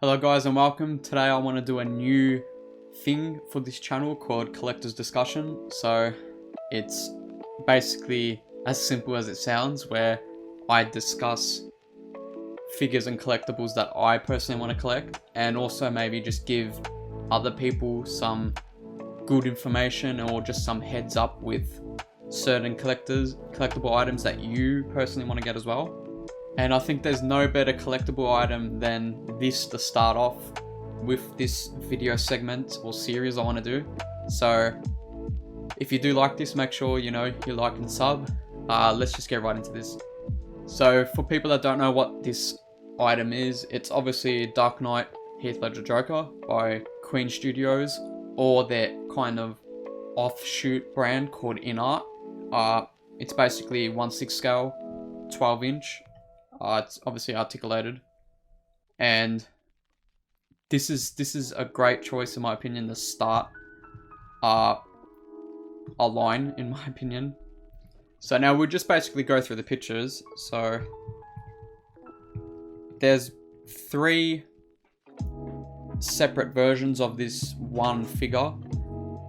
Hello guys and welcome. Today I want to do a new thing for this channel called Collector's Discussion. So it's basically as simple as it sounds, where I discuss figures and collectibles that I personally want to collect, and also maybe just give other people some good information or just some heads up with certain collectible items that you personally want to get as well. And I think there's no better collectible item than this to start off with this video segment or series I want to do. So if you do like this, make sure you like and sub. Let's just get right into this. So for people that don't know what this item is, it's obviously Dark Knight Heath Ledger Joker by Queen Studios, or their kind of offshoot brand called InArt. It's basically 1/6 scale, 12 inch. It's obviously articulated, and this is a great choice in my opinion to start a line, in my opinion. So now we'll just basically go through the pictures. So there's 3 separate versions of this one figure.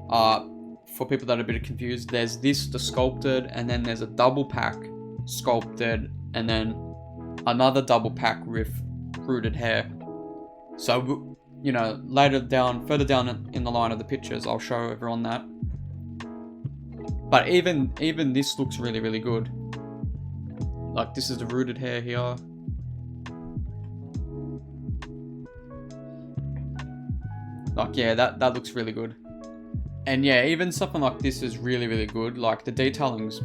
For people that are a bit confused, there's this, the sculpted, and then there's a double pack sculpted, and then another double pack with rooted hair. So, further down in the line of the pictures, I'll show everyone that. But even this looks really, really good. Like, this is the rooted hair here. Like, yeah, that looks really good. And yeah, even something like this is really, really good. Like, the detailing's,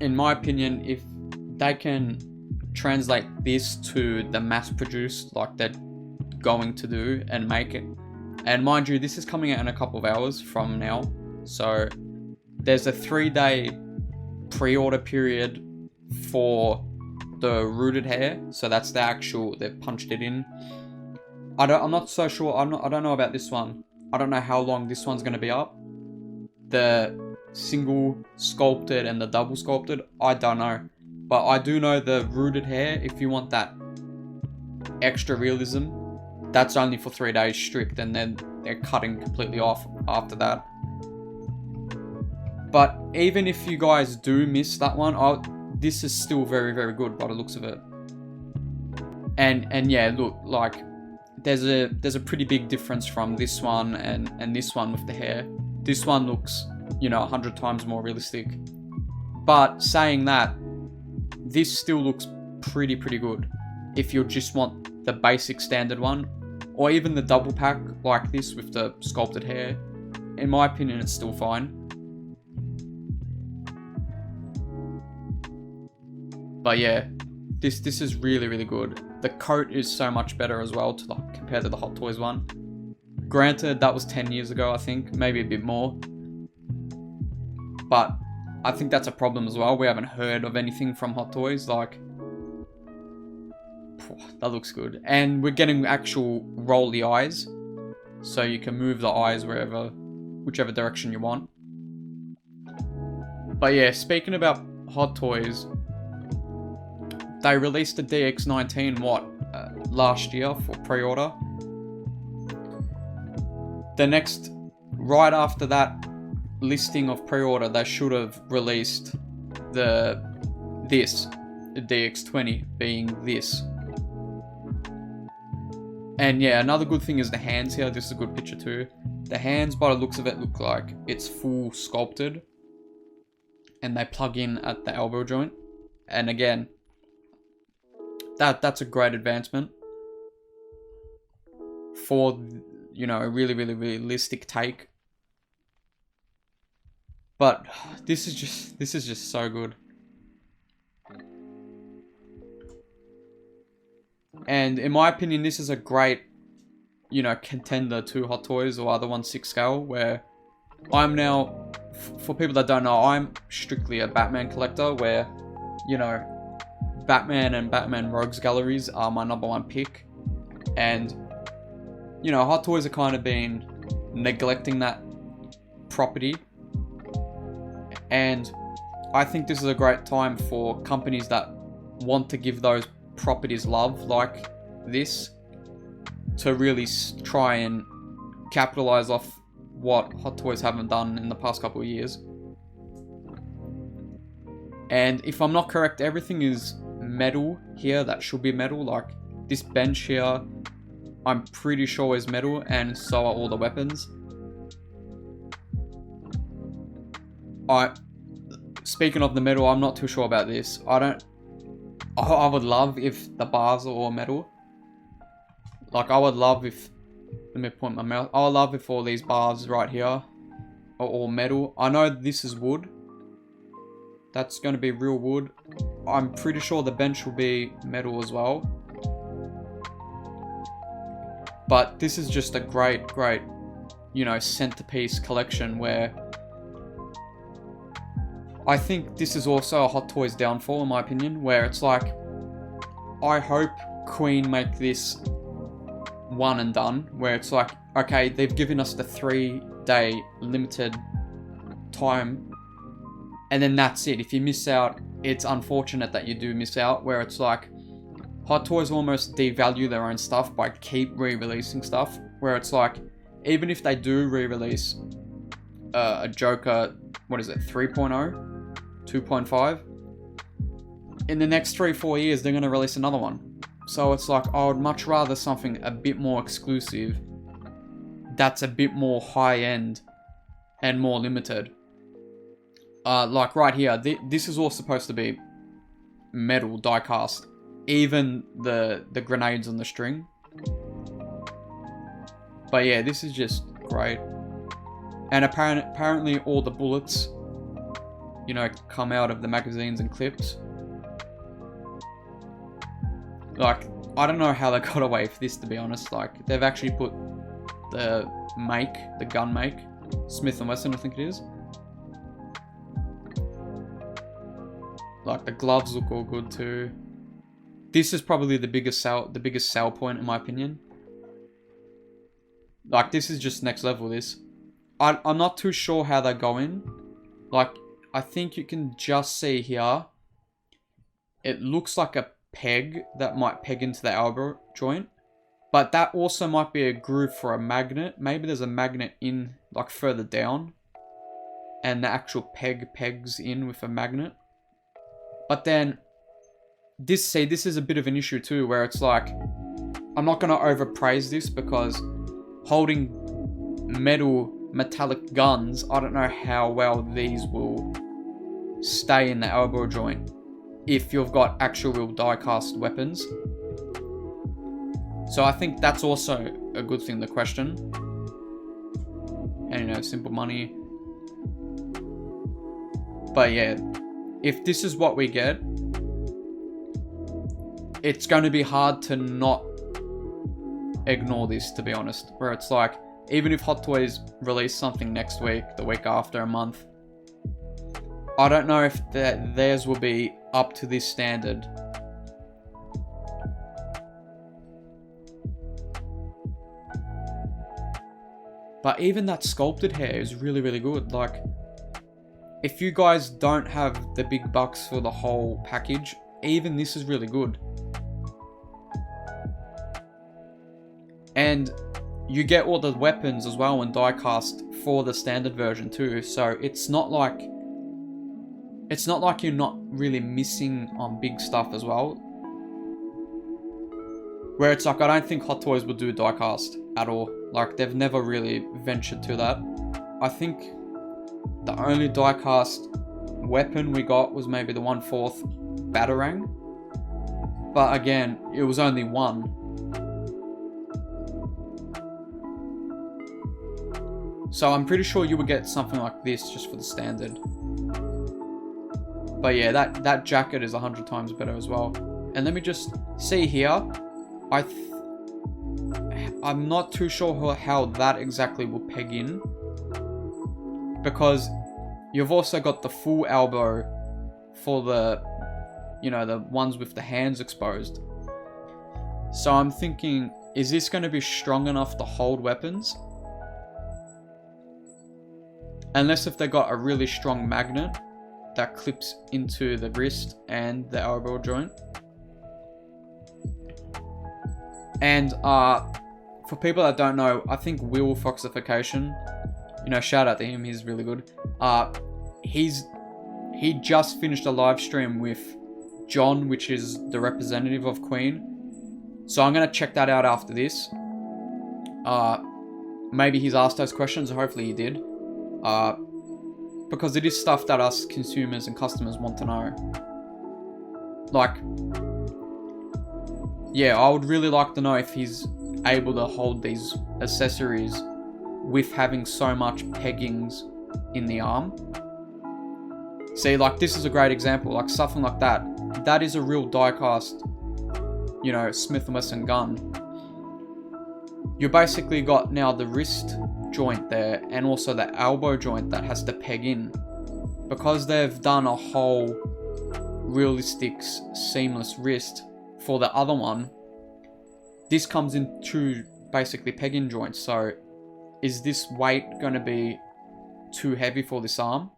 in my opinion, if they can translate this to the mass-produced, like they're going to do, and make it. And mind you, this is coming out in a couple of hours from now. So there's a 3-day pre-order period for the rooted hair. So that's the actual, they've punched it in. I'm not so sure. I don't know about this one. I don't know how long this one's going to be up. The single sculpted and the double sculpted, I don't know. But I do know the rooted hair, if you want that extra realism, that's only for 3 days strict, and then they're cutting completely off after that. But even if you guys do miss that one, this is still very, very good by the looks of it. And yeah, look, like there's a pretty big difference from this one and this one with the hair. This one looks, 100 times more realistic. But saying that, this still looks pretty good if you just want the basic standard one, or even the double pack like this with the sculpted hair. In my opinion, it's still fine. But yeah, this is really good. The coat is so much better as well compared to the Hot Toys one. Granted, that was 10 years ago, I think, maybe a bit more. But I think that's a problem as well. We haven't heard of anything from Hot Toys. Like, that looks good. And we're getting actual rolly eyes, so you can move the eyes whichever direction you want. But yeah, speaking about Hot Toys, they released the DX19 last year for pre-order. Right after that listing of pre-order, they should have released the DX20 being this. And yeah, another good thing is the hands here. This is a good picture too. The hands, by the looks of it, look like it's full sculpted, and they plug in at the elbow joint. And again, that's a great advancement for a really realistic take. But this is just so good. And in my opinion, this is a great, contender to Hot Toys or other 1/6 scale, where I'm now, for people that don't know, I'm strictly a Batman collector, where, Batman and Batman Rogues galleries are my #1 pick. And, Hot Toys are kind of been neglecting that property. And I think this is a great time for companies that want to give those properties love like this to really try and capitalize off what Hot Toys haven't done in the past couple of years. And if I'm not correct, everything is metal here that should be metal. Like this bench here, I'm pretty sure is metal, and so are all the weapons. Speaking of the metal, I'm not too sure about this. I would love if the bars are all metal. Like, I would love if, let me point my mouth. I would love if all these bars right here are all metal. I know this is wood. That's going to be real wood. I'm pretty sure the bench will be metal as well. But this is just a great, you know, centerpiece collection where I think this is also a Hot Toys downfall, in my opinion, where it's like, I hope Queen make this one and done, where it's like, okay, they've given us the 3-day limited time, and then that's it. If you miss out, it's unfortunate that you do miss out, where it's like, Hot Toys almost devalue their own stuff by keep re-releasing stuff, where it's like, even if they do re-release a Joker, what is it, 3.0? 2.5, in the next 3-4 years they're going to release another one. So it's like, I would much rather something a bit more exclusive, that's a bit more high end and more limited. Like right here, this is all supposed to be metal die cast, even the grenades on the string. But yeah, this is just great. And apparently all the bullets, you know, come out of the magazines and clips. Like, I don't know how they got away with this, to be honest. Like, they've actually put the gun make, Smith & Wesson, I think it is. Like, the gloves look all good too. This is probably the biggest sell point, in my opinion. Like, this is just next level, this. I'm not too sure how they're going. Like, I think you can just see here, it looks like a peg that might peg into the elbow joint, but that also might be a groove for a magnet. Maybe there's a magnet in, like, further down, and the actual peg pegs in with a magnet. But then, this is a bit of an issue too, where it's like, I'm not going to overpraise this, because holding metallic guns, I don't know how well these will stay in the elbow joint if you've got actual real die cast weapons. So I think that's also a good thing to question. And, you know, simple money. But yeah, if this is what we get, it's going to be hard to not ignore this, to be honest. Where it's like, even if Hot Toys release something next week, the week after, a month, I don't know if theirs will be up to this standard. But even that sculpted hair is really, really good. Like, if you guys don't have the big bucks for the whole package, even this is really good. And you get all the weapons as well and die cast for the standard version too, so it's not like you're not really missing on big stuff as well. Where it's like, I don't think Hot Toys will do die cast at all. Like, they've never really ventured to that. I think the only die cast weapon we got was maybe the 1/4 Batarang. But again, it was only one. So I'm pretty sure you would get something like this just for the standard. But yeah, that jacket is 100 times better as well. And let me just see here. I'm not too sure how that exactly will peg in, because you've also got the full elbow for the, you know, the ones with the hands exposed. So I'm thinking, is this going to be strong enough to hold weapons? Unless if they got a really strong magnet that clips into the wrist and the elbow joint. And for people that don't know, I think Will Foxification, you know, shout out to him, he's really good. He just finished a live stream with John, which is the representative of Queen. So I'm gonna check that out after this. Maybe he's asked those questions, or hopefully he did. Because it is stuff that us consumers and customers want to know. Like, yeah, I would really like to know if he's able to hold these accessories with having so much peggings in the arm. See, like, this is a great example, like something like that. That is a real die-cast, you know, Smith & Wesson gun. You basically got now the wrist joint there, and also the elbow joint that has to peg in. Because they've done a whole realistic seamless wrist for the other one, this comes in two basically peg-in joints. So is this weight going to be too heavy for this arm?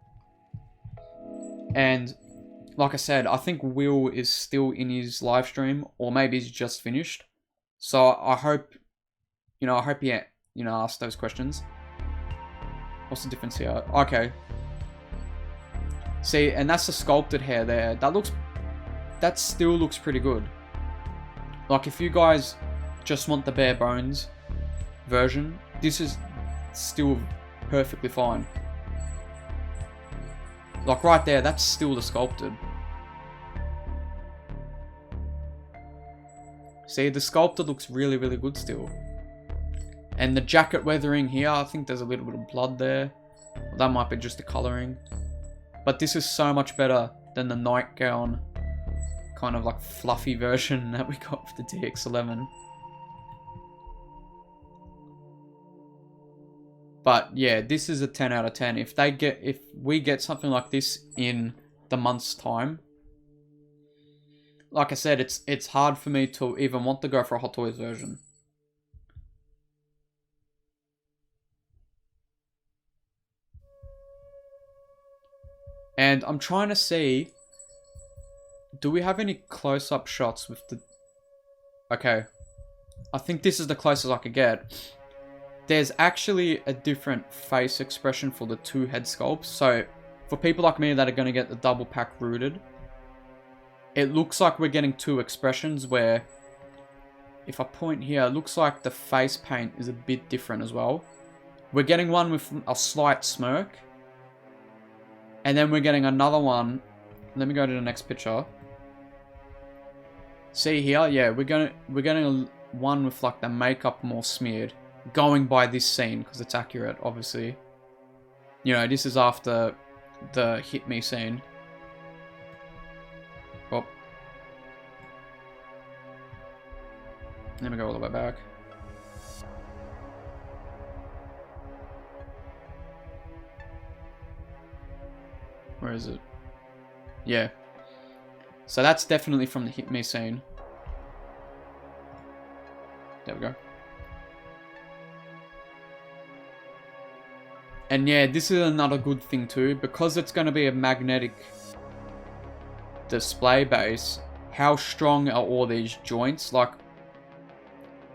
And like I said, I think Will is still in his live stream, or maybe he's just finished. So I hope, you know, he, you know, asked those questions. What's the difference here? Okay. See, and that's the sculpted hair there. That still looks pretty good. Like, if you guys just want the bare bones version, this is still perfectly fine. Like right there, that's still the sculpted. See, the sculpted looks really, really good still. And the jacket weathering here, I think there's a little bit of blood there. Well, that might be just the colouring. But this is so much better than the nightgown kind of like fluffy version that we got for the DX11. But yeah, this is a 10 out of 10. If we get something like this in the month's time, like I said, it's hard for me to even want to go for a Hot Toys version. And I'm trying to see, do we have any close-up shots with the... Okay, I think this is the closest I could get. There's actually a different face expression for the two head sculpts. So for people like me that are going to get the double pack rooted, it looks like we're getting two expressions where, if I point here, it looks like the face paint is a bit different as well. We're getting one with a slight smirk, and then we're getting another one. Let me go to the next picture. See here, yeah, we're getting one with like the makeup more smeared. Going by this scene, because it's accurate, obviously. You know, this is after the Hit Me scene. Oh. Let me go all the way back. Where is it? Yeah. So that's definitely from the Hit Me scene. There we go. And yeah, this is another good thing too, because it's going to be a magnetic display base. How strong are all these joints? Like,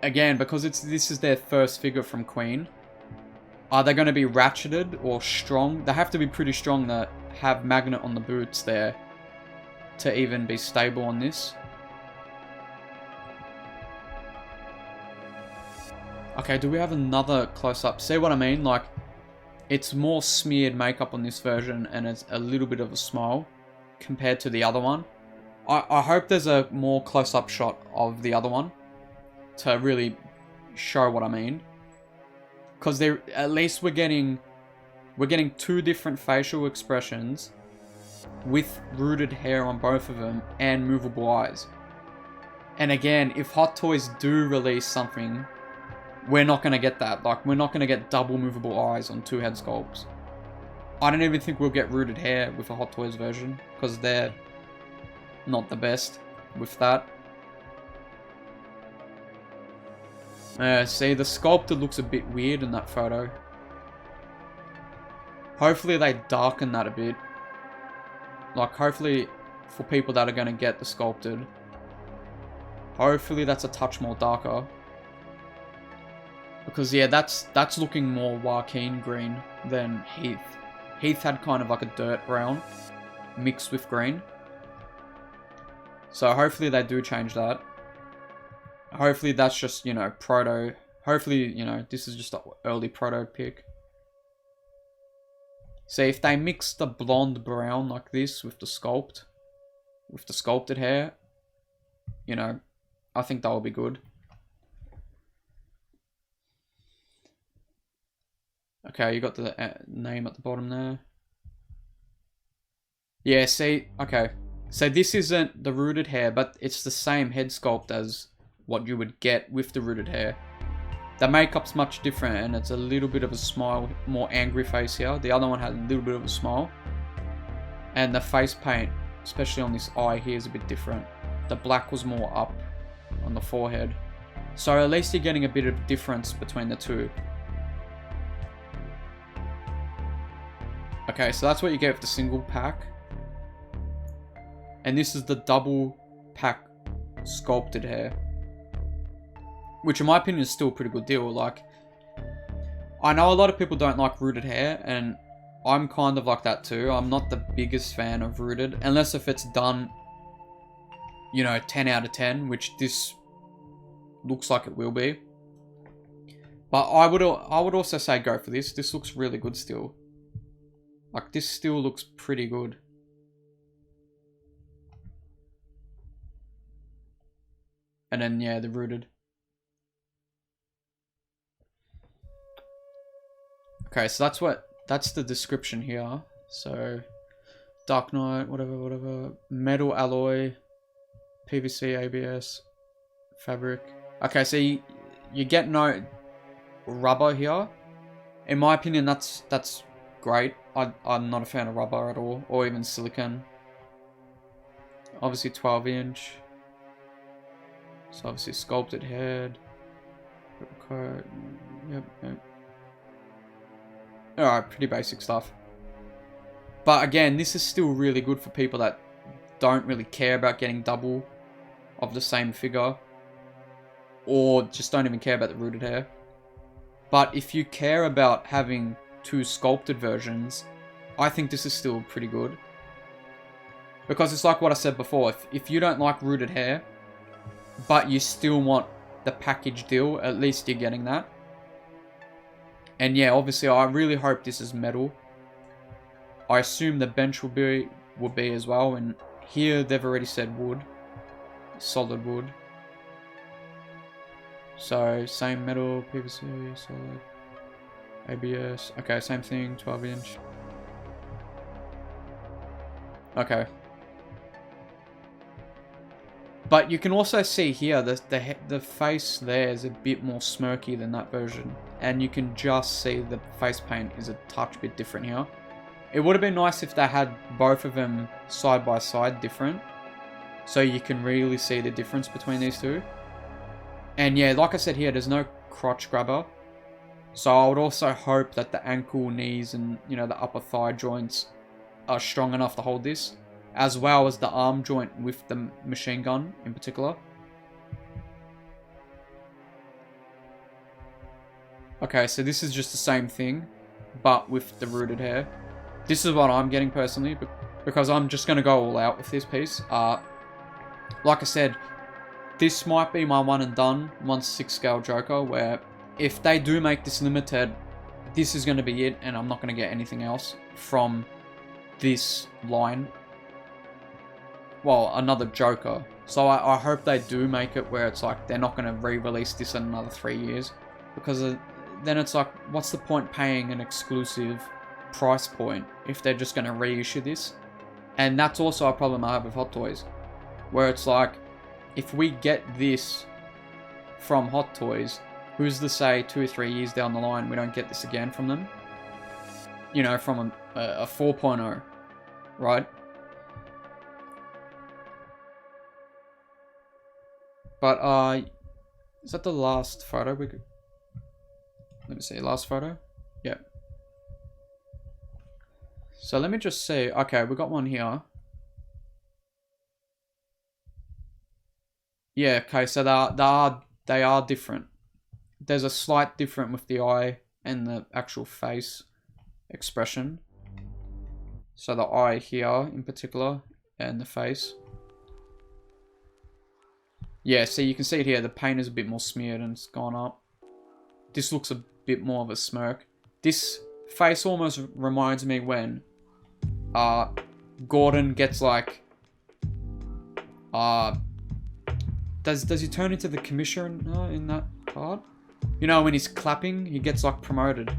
again, because this is their first figure from Queen, are they going to be ratcheted or strong? They have to be pretty strong to have magnet on the boots there to even be stable on this. Okay, do we have another close-up? See what I mean? Like, it's more smeared makeup on this version, and it's a little bit of a smile compared to the other one. I hope there's a more close-up shot of the other one to really show what I mean. Because at least we're getting two different facial expressions with rooted hair on both of them and movable eyes. And again, if Hot Toys do release something, we're not going to get that. Like, we're not going to get double movable eyes on two head sculpts. I don't even think we'll get rooted hair with a Hot Toys version, because they're not the best with that. See, the sculpted looks a bit weird in that photo. Hopefully they darken that a bit. Like, hopefully, for people that are going to get the sculpted, hopefully that's a touch more darker. Because yeah, that's looking more Joaquin green than Heath. Heath had kind of like a dirt brown mixed with green. So hopefully they do change that. Hopefully that's just, you know, proto. Hopefully, you know, this is just an early proto pick. So if they mix the blonde brown like this with the sculpted hair, you know, I think that will be good. Okay, you got the name at the bottom there. Yeah, see, okay. So this isn't the rooted hair, but it's the same head sculpt as what you would get with the rooted hair. The makeup's much different, and it's a little bit of a smile, more angry face here. The other one had a little bit of a smile. And the face paint, especially on this eye here, is a bit different. The black was more up on the forehead. So at least you're getting a bit of difference between the two. Okay, so that's what you get with the single pack. And this is the double pack sculpted hair. Which in my opinion is still a pretty good deal. Like, I know a lot of people don't like rooted hair, and I'm kind of like that too. I'm not the biggest fan of rooted, unless if it's done, you know, 10 out of 10, which this looks like it will be. But I would also say go for this. This looks really good still. Like, this still looks pretty good. And then, yeah, the rooted. Okay, so that's the description here. So, Dark Knight, whatever. Metal alloy, PVC, ABS, fabric. Okay, so you get no rubber here. In my opinion, that's great. I'm not a fan of rubber at all, or even silicone. Obviously 12-inch. So obviously sculpted head. Yep. Alright, pretty basic stuff. But again, this is still really good for people that don't really care about getting double of the same figure. Or just don't even care about the rooted hair. But if you care about having two sculpted versions, I think this is still pretty good. Because it's like what I said before, if you don't like rooted hair, but you still want the package deal, at least you're getting that. And yeah, obviously I really hope this is metal. I assume the bench will be as well, and here they've already said wood. Solid wood. So same metal, PVC, solid. ABS. Okay, same thing, 12-inch. Okay. But you can also see here the face there is a bit more smirky than that version. And you can just see the face paint is a touch bit different here. It would have been nice if they had both of them side by side different. So you can really see the difference between these two. And yeah, like I said here, there's no crotch grabber. So I would also hope that the ankle, knees, and, you know, the upper thigh joints are strong enough to hold this, as well as the arm joint with the machine gun in particular. Okay, so this is just the same thing, but with the rooted hair. This is what I'm getting personally, because I'm just going to go all out with this piece. Like I said, this might be my one and done 1/6 scale Joker, where if they do make this limited, this is going to be it, and I'm not going to get anything else from this line. Well, another Joker. So I hope they do make it where it's like they're not going to re-release this in another 3 years, because then it's like, what's the point paying an exclusive price point if they're just going to reissue this? And that's also a problem I have with Hot Toys, where it's like, if we get this from Hot Toys, who's to say 2 or 3 years down the line we don't get this again from them? You know, from a 4.0, right? But, is that the last photo we could... Let me see, last photo? Yeah. So let me just see. Okay, we got one here. Yeah, okay, so they are different. there's a slight difference with the eye and the actual face expression. So the eye here in particular and the face. Yeah, so you can see it here, the paint is a bit more smeared and it's gone up. This looks a bit more of a smirk. This face almost reminds me when Gordon gets like does he turn into the commissioner in that part? You know, when he's clapping, he gets like promoted.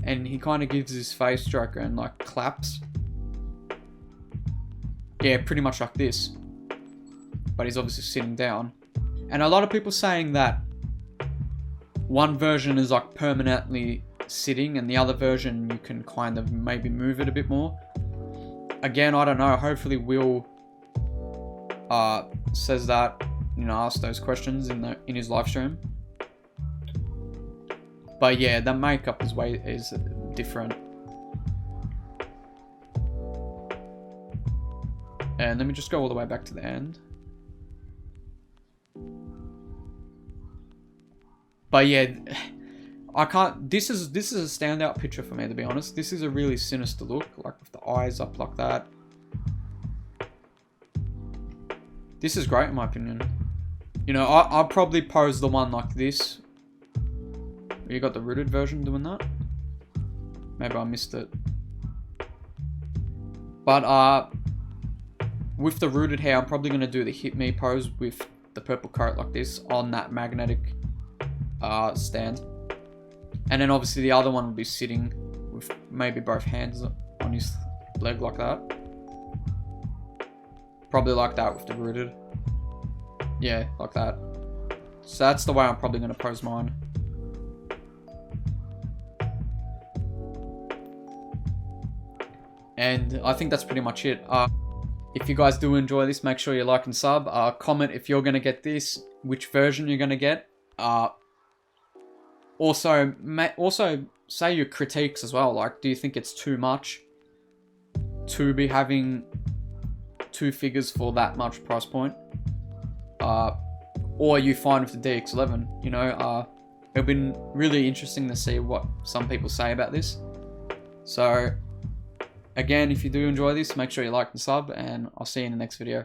And he kind of gives his face Joker and like claps. Yeah, pretty much like this. But he's obviously sitting down. And a lot of people saying that one version is like permanently sitting and the other version you can kind of maybe move it a bit more. Again, I don't know. Hopefully Will says that, you know, ask those questions in his live stream. But yeah, the makeup is different. And let me just go all the way back to the end. But yeah, I can't. This is a standout picture for me, to be honest. This is a really sinister look, like with the eyes up like that. This is great in my opinion. You know, I'll probably pose the one like this. You got the rooted version doing that? Maybe I missed it. But with the rooted hair, I'm probably gonna do the hit me pose with the purple coat like this on that magnetic stand. And then obviously the other one will be sitting with maybe both hands on his leg like that. Probably like that with the rooted. Yeah, like that. So that's the way I'm probably going to pose mine. And I think that's pretty much it. If you guys do enjoy this, make sure you like and sub. Comment if you're going to get this, which version you're going to get. Also say your critiques as well. Like, do you think it's too much to be having two figures for that much price point? Or are you fine with the DX11? You know, it'll be really interesting to see what some people say about this. So, again, if you do enjoy this, make sure you like and sub, and I'll see you in the next video.